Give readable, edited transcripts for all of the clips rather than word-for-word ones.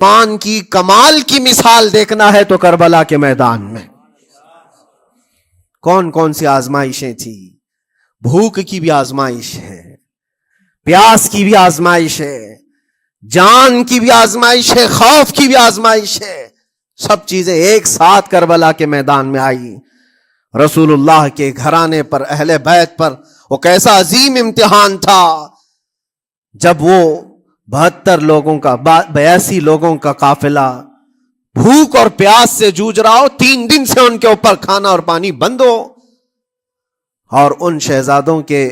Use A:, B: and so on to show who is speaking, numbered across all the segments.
A: ایمان کی کمال کی مثال دیکھنا ہے تو کربلا کے میدان میں کون کون سی آزمائشیں تھی. بھوک کی بھی آزمائش ہے, پیاس کی بھی آزمائش ہے, جان کی بھی آزمائش ہے, خوف کی بھی آزمائش ہے. سب چیزیں ایک ساتھ کربلا کے میدان میں آئی. رسول اللہ کے گھرانے پر, اہل بیت پر وہ کیسا عظیم امتحان تھا جب وہ 72 لوگوں کا 82 لوگوں کا قافلہ بھوک اور پیاس سے جوجھ رہا ہو, 3 دن سے ان کے اوپر کھانا اور پانی بند ہو, اور ان شہزادوں کے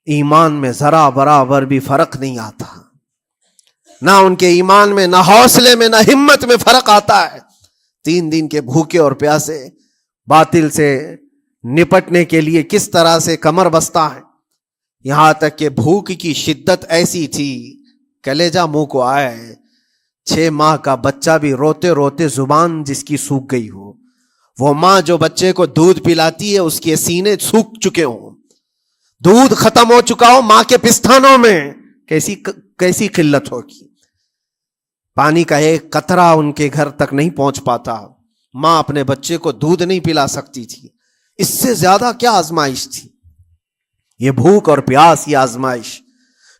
A: ایمان میں ذرا برابر بھی فرق نہیں آتا. نہ ان کے ایمان میں, نہ حوصلے میں, نہ ہمت میں فرق آتا ہے. 3 دن کے بھوکے اور پیاسے باطل سے نپٹنے کے لیے کس طرح سے کمر بستہ ہے. یہاں تک کہ بھوک کی شدت ایسی تھی کلیجہ منہ کو آئے. 6 ماہ کا بچہ بھی روتے روتے زبان جس کی سوکھ گئی ہو, وہ ماں جو بچے کو دودھ پلاتی ہے اس کے سینے سوکھ چکے ہوں, دودھ ختم ہو چکا ہو ماں کے پستانوں میں, کیسی قلت ہوگی. پانی کا ایک قطرہ ان کے گھر تک نہیں پہنچ پاتا. ماں اپنے بچے کو دودھ نہیں پلا سکتی تھی. اس سے زیادہ کیا آزمائش تھی یہ بھوک اور پیاس, یہ آزمائش.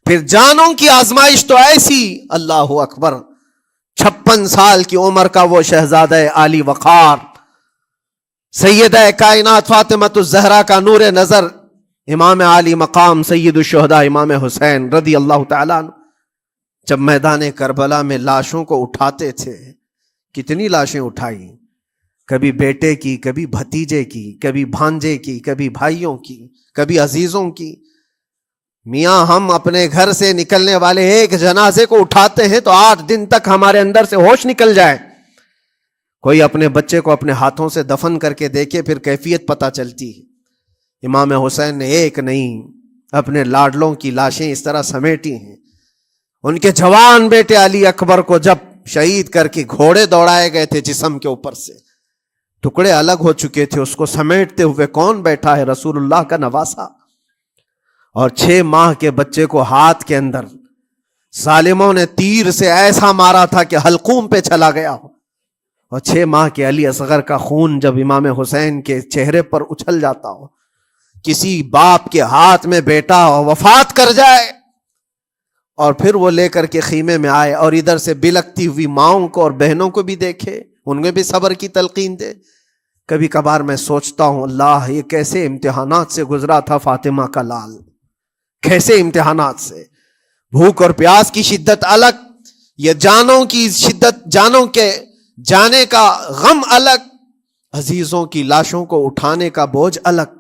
A: پھر جانوں کی آزمائش تو ایسی, اللہ اکبر, 56 سال کی عمر کا وہ شہزادہ عالی وقار, سیدہ کائنات فاطمۃ الزہرا کا نور نظر, امام عالی مقام سید الشہداء امام حسین رضی اللہ تعالیٰ عنہ, جب میدان کربلا میں لاشوں کو اٹھاتے تھے, کتنی لاشیں اٹھائی, کبھی بیٹے کی, کبھی بھتیجے کی, کبھی بھانجے کی, کبھی بھائیوں کی, کبھی عزیزوں کی. میاں ہم اپنے گھر سے نکلنے والے ایک جنازے کو اٹھاتے ہیں تو 8 دن تک ہمارے اندر سے ہوش نکل جائے. کوئی اپنے بچے کو اپنے ہاتھوں سے دفن کر کے دیکھے, پھر کیفیت پتہ چلتی ہے. امام حسین نے ایک نہیں اپنے لاڈلوں کی لاشیں اس طرح سمیٹی ہیں. ان کے جوان بیٹے علی اکبر کو جب شہید کر کے گھوڑے دوڑائے گئے تھے جسم کے اوپر سے, ٹکڑے الگ ہو چکے تھے, اس کو سمیٹتے ہوئے کون بیٹھا ہے, رسول اللہ کا نواسا. اور 6 ماہ کے بچے کو ہاتھ کے اندر ظالموں نے تیر سے ایسا مارا تھا کہ حلقوم پہ چلا گیا ہو. اور 6 ماہ کے علی اصغر کا خون جب امام حسین کے چہرے پر اچھل جاتا ہو, کسی باپ کے ہاتھ میں بیٹا وفات کر جائے اور پھر وہ لے کر کے خیمے میں آئے اور ادھر سے بلکتی ہوئی ماؤں کو اور بہنوں کو بھی دیکھے, ان میں بھی صبر کی تلقین دے. کبھی کبھار میں سوچتا ہوں اللہ یہ کیسے امتحانات سے گزرا تھا فاطمہ کا لال, کیسے امتحانات سے. بھوک اور پیاس کی شدت الگ, یہ جانوں کی شدت, جانوں کے جانے کا غم الگ, عزیزوں کی لاشوں کو اٹھانے کا بوجھ الگ.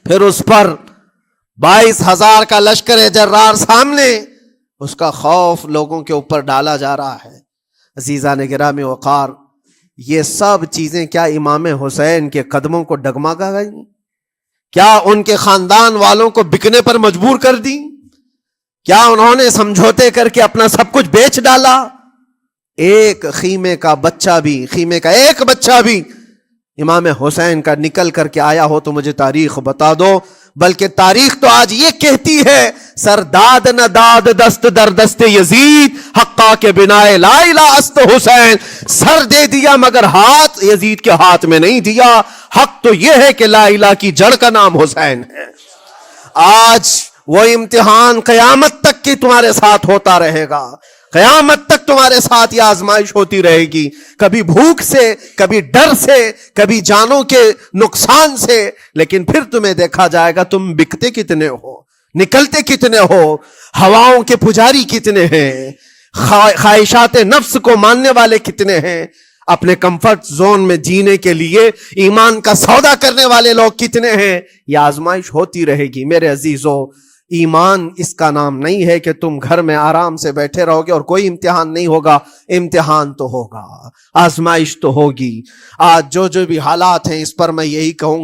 A: پھر اس پر 22,000 کا لشکر جرار سامنے, اس کا خوف لوگوں کے اوپر ڈالا جا رہا ہے. عزیزان گرامی وقار, یہ سب چیزیں کیا امام حسین کے قدموں کو ڈگمگا گئیں؟ کیا ان کے خاندان والوں کو بکنے پر مجبور کر دی؟ کیا انہوں نے سمجھوتے کر کے اپنا سب کچھ بیچ ڈالا؟ ایک خیمے کا ایک بچہ بھی امام حسین کا نکل کر کے آیا ہو تو مجھے تاریخ بتا دو. بلکہ تاریخ تو آج یہ کہتی ہے, سر داد نہ داد دست در دست یزید, حقا کے بنا لا الہ است حسین. سر دے دیا مگر ہاتھ یزید کے ہاتھ میں نہیں دیا. حق تو یہ ہے کہ لا الہ کی جڑ کا نام حسین ہے. آج وہ امتحان قیامت تک کی تمہارے ساتھ ہوتا رہے گا, قیامت تک تمہارے ساتھ یہ آزمائش ہوتی رہے گی, کبھی بھوک سے, کبھی ڈر سے, کبھی جانوں کے نقصان سے. لیکن پھر تمہیں دیکھا جائے گا تم بکتے کتنے ہو, نکلتے کتنے ہو, ہواؤں کے پجاری کتنے ہیں, خواہشات نفس کو ماننے والے کتنے ہیں, اپنے کمفرٹ زون میں جینے کے لیے ایمان کا سودا کرنے والے لوگ کتنے ہیں. یہ آزمائش ہوتی رہے گی میرے عزیزوں. ایمان اس کا نام نہیں ہے کہ تم گھر میں آرام سے بیٹھے رہو گے اور کوئی امتحان نہیں ہوگا. امتحان تو ہوگا, آزمائش تو ہوگی. آج جو بھی حالات ہیں اس پر میں یہی کہوں